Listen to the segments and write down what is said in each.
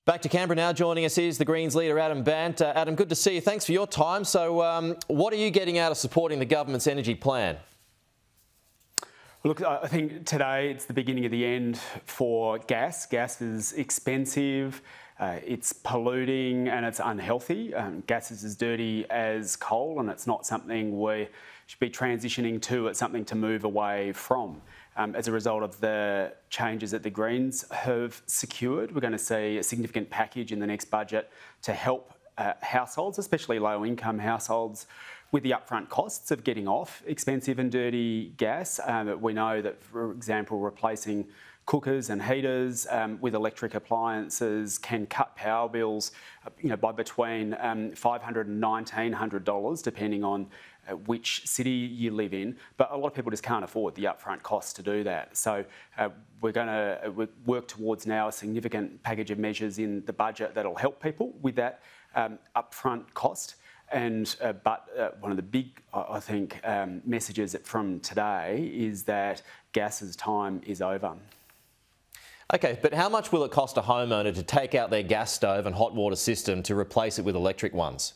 Back to Canberra now. Joining us is the Greens leader, Adam Bandt. Adam, good to see you. Thanks for your time. So what are you getting out of supporting the government's energy plan? Look, I think today it's the beginning of the end for gas. Gas is expensive, it's polluting and it's unhealthy. Gas is as dirty as coal and it's not something we should be transitioning to, it's something to move away from. As a result of the changes that the Greens have secured, we're going to see a significant package in the next budget to help households, especially low-income households, with the upfront costs of getting off expensive and dirty gas. We know that, for example, replacing cookers and heaters with electric appliances can cut power bills, by between $500 and $1,900, depending on which city you live in. But a lot of people just can't afford the upfront costs to do that. So we're going to work towards now a significant package of measures in the budget that'll help people with that upfront cost. And but one of the big, I think, messages from today is that gas's time is over. Okay, but how much will it cost a homeowner to take out their gas stove and hot water system to replace it with electric ones?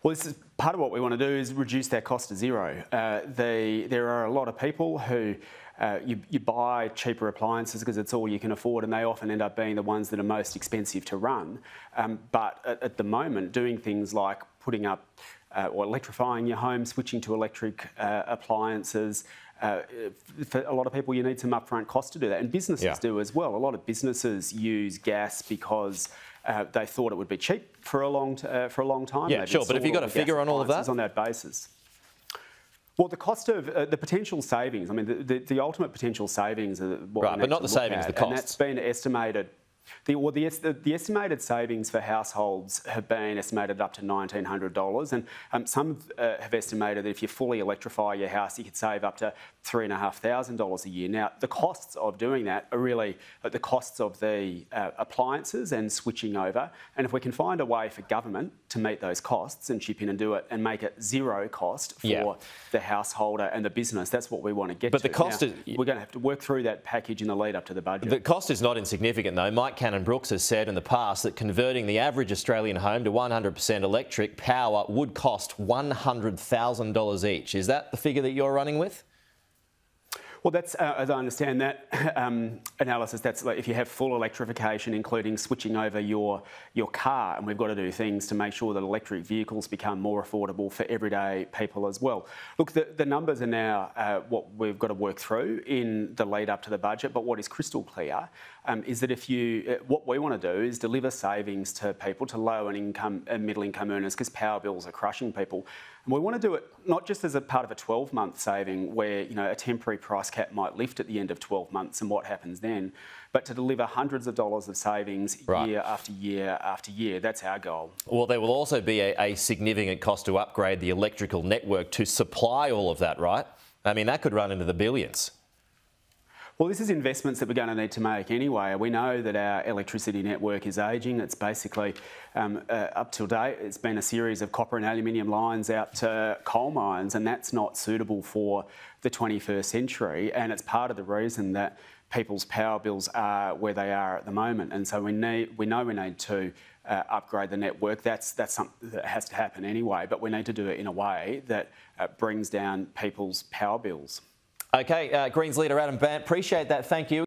Well, this is part of what we want to do is reduce their cost to zero. There are a lot of people who you buy cheaper appliances because it's all you can afford, and they often end up being the ones that are most expensive to run. But at the moment, doing things like putting up or electrifying your home, switching to electric appliances, for a lot of people, you need some upfront cost to do that, and businesses do as well. A lot of businesses use gas because they thought it would be cheap for a long time. Yeah, sure. But have you got a figure on all of that? On that basis. Well, the cost of the potential savings. I mean, the ultimate potential savings are what right, but not the savings, the costs. And that's been estimated. The estimated savings for households have been estimated up to $1,900, and some have estimated that if you fully electrify your house, you could save up to $3,500 a year. Now, the costs of doing that are really the costs of the appliances and switching over. And if we can find a way for government to meet those costs and chip in and do it and make it zero cost for the householder and the business, that's what we want to get to. But the cost is... We're going to have to work through that package in the lead up to the budget. The cost is not insignificant, though. Mike Cannon-Brooks has said in the past that converting the average Australian home to 100% electric power would cost $100,000 each. Is that the figure that you're running with? Well, that's, as I understand that analysis, that's like if you have full electrification, including switching over your car, and we've got to do things to make sure that electric vehicles become more affordable for everyday people as well. Look, the numbers are now what we've got to work through in the lead up to the budget, but what is crystal clear is that what we want to do is deliver savings to people, to low and middle income earners, because power bills are crushing people. And we want to do it not just as a part of a 12-month saving where a temporary price cap might lift at the end of 12 months and what happens then, but to deliver hundreds of dollars of savings year after year after year. That's our goal. Well, there will also be a significant cost to upgrade the electrical network to supply all of that, right? I mean, that could run into the billions. Well, this is investments that we're going to need to make anyway. We know that our electricity network is ageing. It's basically, up to date, it's been a series of copper and aluminium lines out to coal mines, and that's not suitable for the 21st century. And it's part of the reason that people's power bills are where they are at the moment. And so we know we need to upgrade the network. That's something that has to happen anyway, but we need to do it in a way that brings down people's power bills. Okay, Greens leader Adam Bandt, appreciate that. Thank you.